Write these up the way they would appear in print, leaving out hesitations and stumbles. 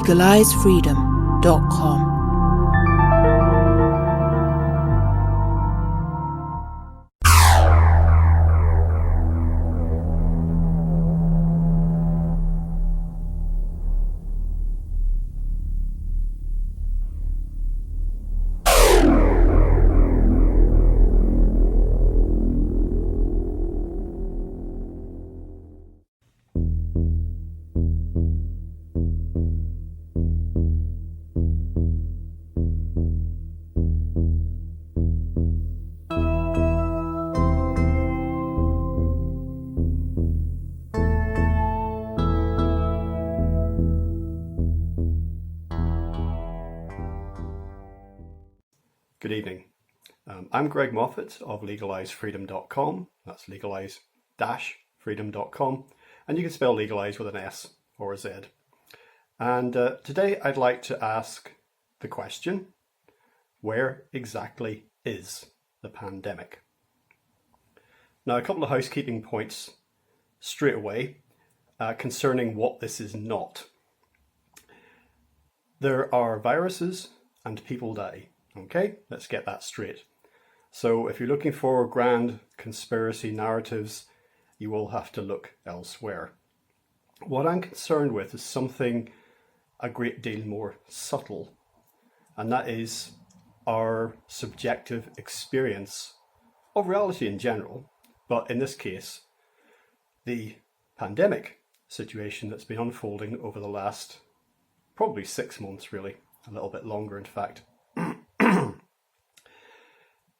legalizefreedom.com. Good evening. I'm Greg Moffat of legalizefreedom.com. That's legalize-freedom.com. And you can spell legalize with an S or a Z. And today I'd like to ask the question, where exactly is the pandemic? Now, a couple of housekeeping points straight away concerning what this is not. There are viruses and people die. Okay, let's get that straight. So if you're looking for grand conspiracy narratives, you will have to look elsewhere. What I'm concerned with is something a great deal more subtle, and that is our subjective experience of reality in general, but in this case, the pandemic situation that's been unfolding over the last probably 6 months, really, a little bit longer in fact.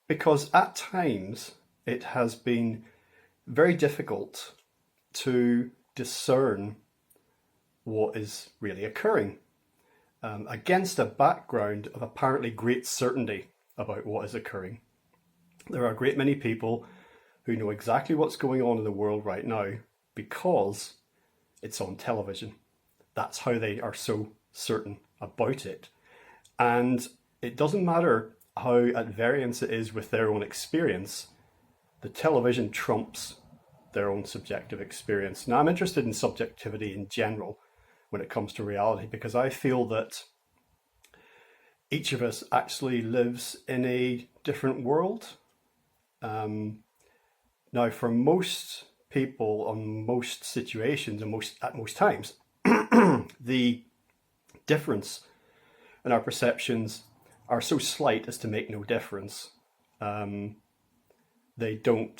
Because at times it has been very difficult to discern what is really occurring against a background of apparently great certainty about what is occurring. There are a great many people who know exactly what's going on in the world right now because it's on television. That's how they are so certain about it. And it doesn't matter how at variance it is with their own experience, the television trumps their own subjective experience. Now, I'm interested in subjectivity in general when it comes to reality, because I feel that each of us actually lives in a different world. Now, for most people on most situations and at most times, the difference in our perceptions are so slight as to make no difference. There aren't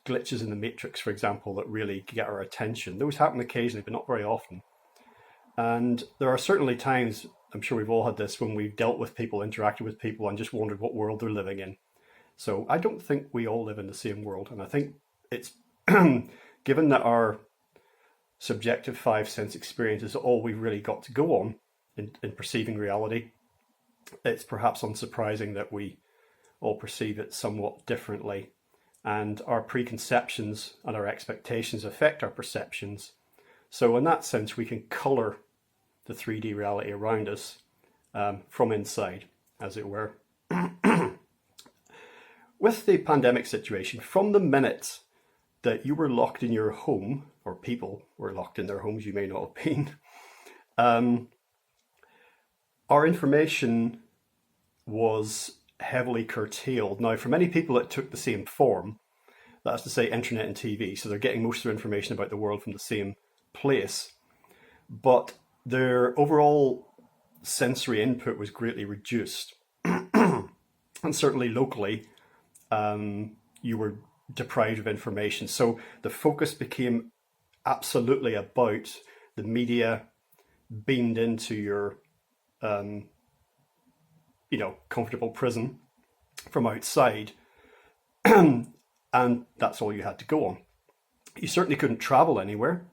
glitches in the matrix, for example, that really get our attention. Those happen occasionally, but not very often. And there are certainly times, I'm sure we've all had this, when we've dealt with people, interacted with people, and just wondered what world they're living in. So I don't think we all live in the same world. And I think it's, given that our subjective 5 sense experience is all we've really got to go on in perceiving reality, it's perhaps unsurprising that we all perceive it somewhat differently, and our preconceptions and our expectations affect our perceptions. So in that sense, we can colour the 3D reality around us from inside, as it were. With the pandemic situation, from the minute that you were locked in your home, or people were locked in their homes, you may not have been, our information was heavily curtailed. Now, for many people, it took the same form. That's to say, internet and TV. So they're getting most of their information about the world from the same place. But their overall sensory input was greatly reduced. And certainly locally, you were deprived of information. So the focus became absolutely about the media beamed into your comfortable prison from outside, and that's all you had to go on. You certainly couldn't travel anywhere,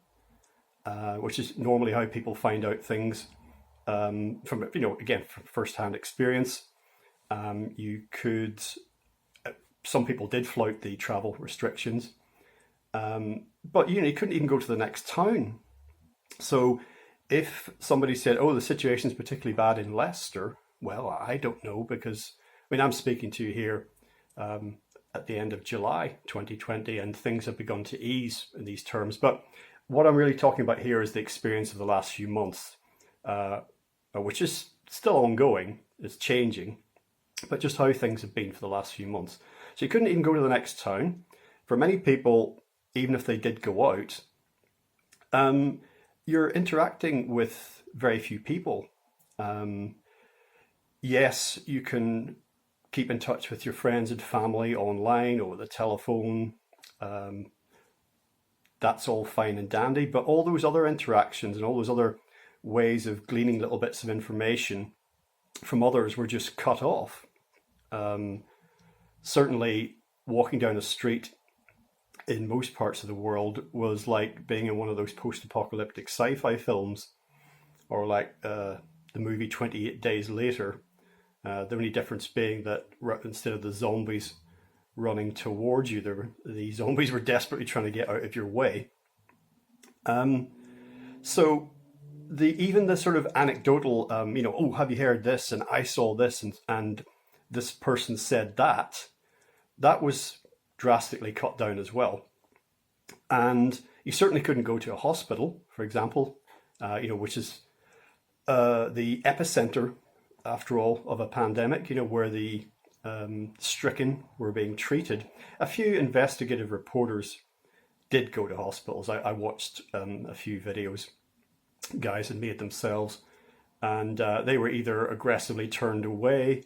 which is normally how people find out things from first-hand experience. Some people did flout the travel restrictions, but you couldn't even go to the next town. So if somebody said, oh, the situation's particularly bad in Leicester, well, I don't know, because I'm speaking to you here at the end of July 2020, and things have begun to ease in these terms. But what I'm really talking about here is the experience of the last few months. which is still ongoing, is changing, but just how things have been for the last few months. So you couldn't even go to the next town. For many people, even if they did go out, you're interacting with very few people. Yes, you can keep in touch with your friends and family online or the telephone. That's all fine and dandy, but all those other interactions and all those other ways of gleaning little bits of information from others were just cut off. Certainly, walking down the street in most parts of the world was like being in one of those post-apocalyptic sci-fi films, or like the movie 28 Days Later. The only difference being that instead of the zombies running towards you, the zombies were desperately trying to get out of your way. So even the sort of anecdotal, oh, have you heard this? And I saw this, and this person said that was drastically cut down as well. And you certainly couldn't go to a hospital, for example, which is the epicenter, after all, of a pandemic, where the stricken were being treated. A few investigative reporters did go to hospitals. I watched a few videos guys had made themselves, and they were either aggressively turned away,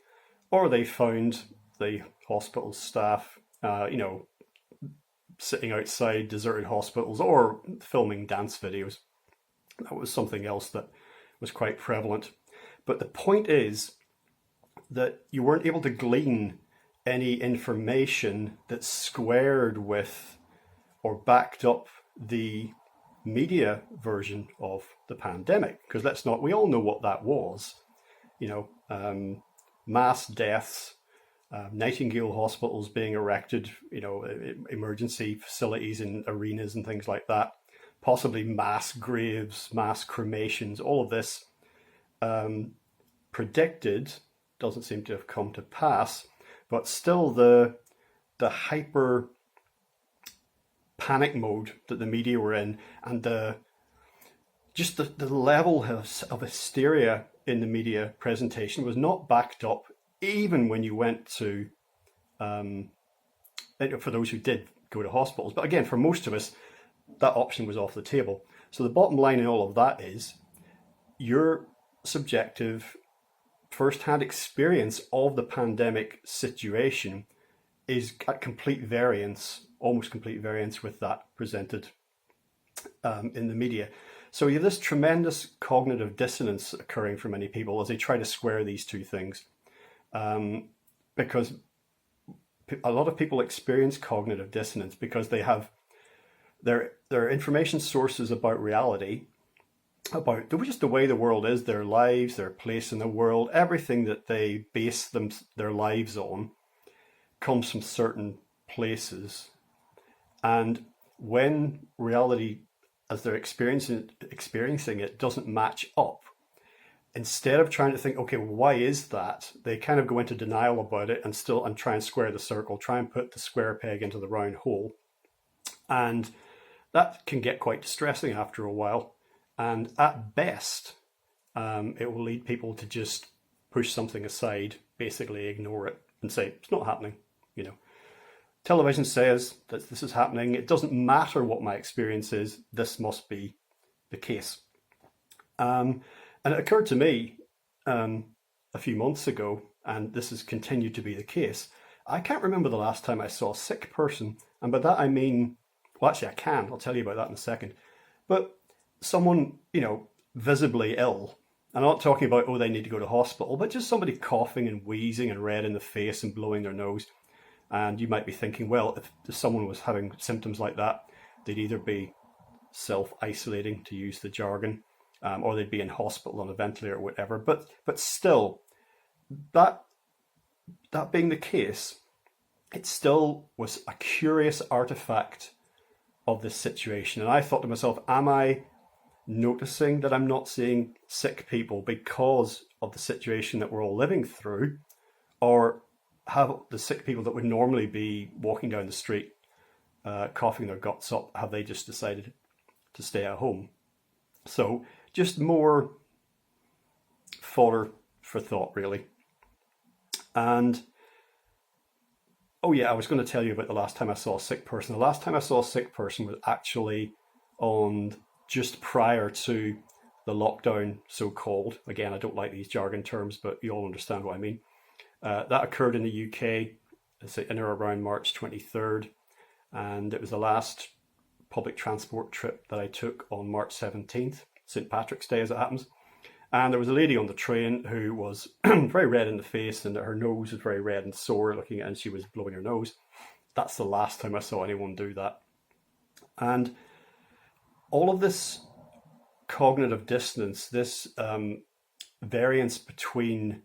or they found the hospital staff, sitting outside deserted hospitals or filming dance videos. That was something else that was quite prevalent. But the point is that you weren't able to glean any information that squared with or backed up the media version of the pandemic. Because we all know what that was. Mass deaths, Nightingale hospitals being erected, emergency facilities in arenas and things like that, possibly mass graves, mass cremations, all of this predicted, doesn't seem to have come to pass, but still the hyper panic mode that the media were in, and the level of hysteria in the media presentation was not backed up, even when you went to, for those who did go to hospitals. But again, for most of us, that option was off the table. So the bottom line in all of that is your subjective first-hand experience of the pandemic situation is at complete variance, almost complete variance with that presented in the media. So you have this tremendous cognitive dissonance occurring for many people as they try to square these two things. Because a lot of people experience cognitive dissonance because they have their information sources about reality, about just the way the world is, their lives, their place in the world, everything that they base their lives on comes from certain places. And when reality, as they're experiencing it, doesn't match up, instead of trying to think, okay, well, why is that? They kind of go into denial about it and try and square the circle, try and put the square peg into the round hole. And that can get quite distressing after a while. And at best, it will lead people to just push something aside, basically ignore it and say, it's not happening. Television says that this is happening. It doesn't matter what my experience is. This must be the case. And it occurred to me a few months ago, and this has continued to be the case. I can't remember the last time I saw a sick person. And by that I mean, well, actually I can. I'll tell you about that in a second. But someone, visibly ill. And I'm not talking about, they need to go to hospital, but just somebody coughing and wheezing and red in the face and blowing their nose. And you might be thinking, well, if someone was having symptoms like that, they'd either be self-isolating, to use the jargon, or they'd be in hospital on a ventilator or whatever. But still, that being the case, it still was a curious artifact of this situation. And I thought to myself, am I noticing that I'm not seeing sick people because of the situation that we're all living through? Or have the sick people that would normally be walking down the street, coughing their guts up, have they just decided to stay at home? So just more fodder for thought, really. And oh yeah, I was going to tell you about the last time I saw a sick person. The last time I saw a sick person was actually on just prior to the lockdown, so-called. Again, I don't like these jargon terms, but you all understand what I mean. That occurred in the UK, in or around March 23rd, and it was the last public transport trip that I took on March 17th, St. Patrick's Day as it happens. And there was a lady on the train who was very red in the face, and her nose was very red and sore looking at it, and she was blowing her nose. That's the last time I saw anyone do that. And all of this cognitive dissonance, this variance between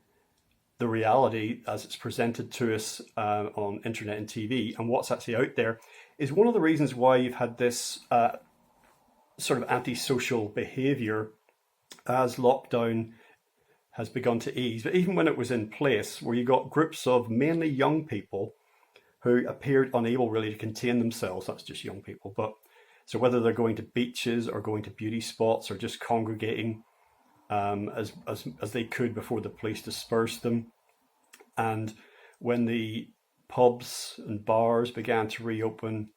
the reality as it's presented to us on internet and TV and what's actually out there, is one of the reasons why you've had this sort of antisocial behaviour as lockdown has begun to ease. But even when it was in place, where you got groups of mainly young people who appeared unable really to contain themselves, that's just young people, but so whether they're going to beaches or going to beauty spots or just congregating as they could before the police dispersed them. And when the pubs and bars began to reopen,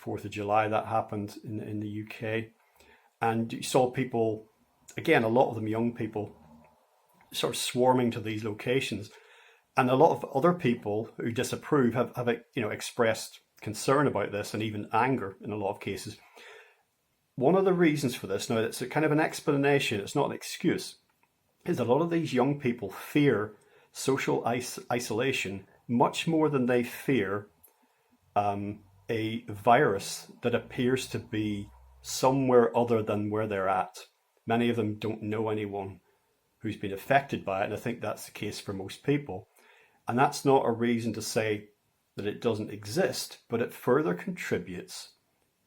4th of July, that happened in the UK. And you saw people, again, a lot of them young people, sort of swarming to these locations. And a lot of other people who disapprove have expressed concern about this and even anger in a lot of cases. One of the reasons for this, now it's a kind of an explanation, it's not an excuse, is a lot of these young people fear social isolation much more than they fear a virus that appears to be somewhere other than where they're at. Many of them don't know anyone who's been affected by it, and I think that's the case for most people. And that's not a reason to say that it doesn't exist, but it further contributes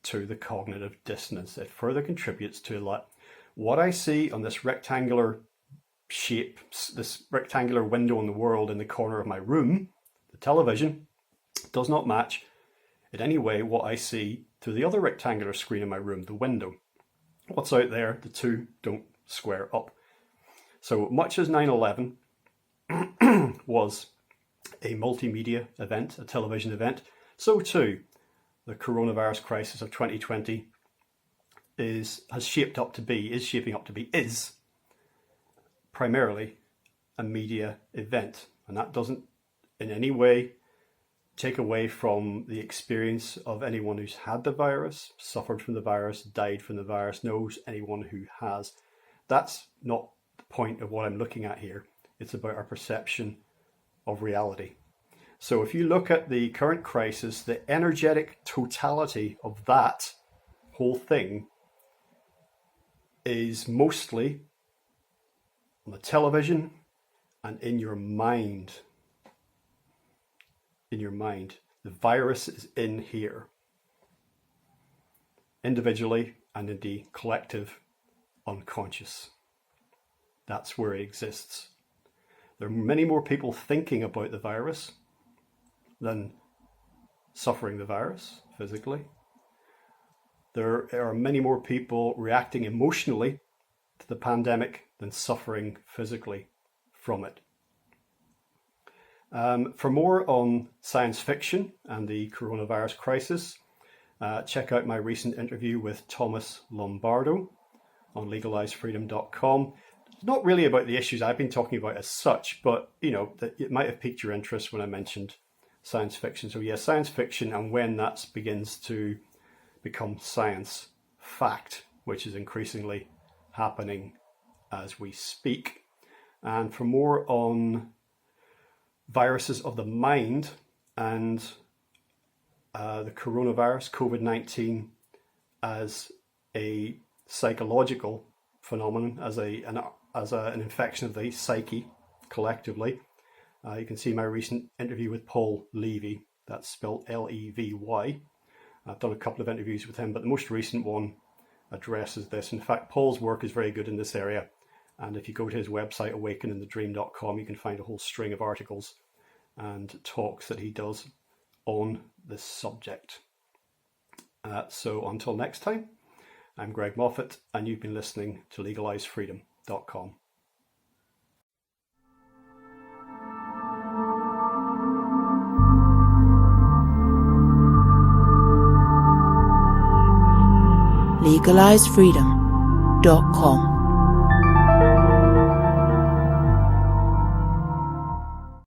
to the cognitive dissonance. It further contributes to what I see on this rectangular shape, this rectangular window in the world in the corner of my room, the television, does not match in any way what I see through the other rectangular screen in my room, the window. What's out there, the two don't square up. So much as 9/11 was a multimedia event, a television event, so too the coronavirus crisis of 2020 is shaping up to be primarily a media event. And that doesn't in any way take away from the experience of anyone who's had the virus, suffered from the virus, died from the virus, knows anyone who has. That's not the point of what I'm looking at here. It's about our perception of reality. So if you look at the current crisis, the energetic totality of that whole thing is mostly on the television and in your mind. In your mind. The virus is in here. Individually and in the collective unconscious. That's where it exists. There are many more people thinking about the virus than suffering the virus physically. There are many more people reacting emotionally to the pandemic than suffering physically from it. For more on science fiction and the coronavirus crisis, check out my recent interview with Thomas Lombardo on legalizefreedom.com. It's not really about the issues I've been talking about as such, but it might have piqued your interest when I mentioned science fiction. So yeah, science fiction and when that begins to become science fact, which is increasingly happening as we speak. And for more on viruses of the mind and the coronavirus, COVID-19, as a psychological phenomenon, as an infection of the psyche collectively, you can see my recent interview with Paul Levy. That's spelled Levy. I've done a couple of interviews with him, but the most recent one addresses this. In fact, Paul's work is very good in this area. And if you go to his website, awakeningthedream.com, you can find a whole string of articles and talks that he does on this subject. So until next time, I'm Greg Moffat, and you've been listening to legalizefreedom.com. legalizefreedom.com.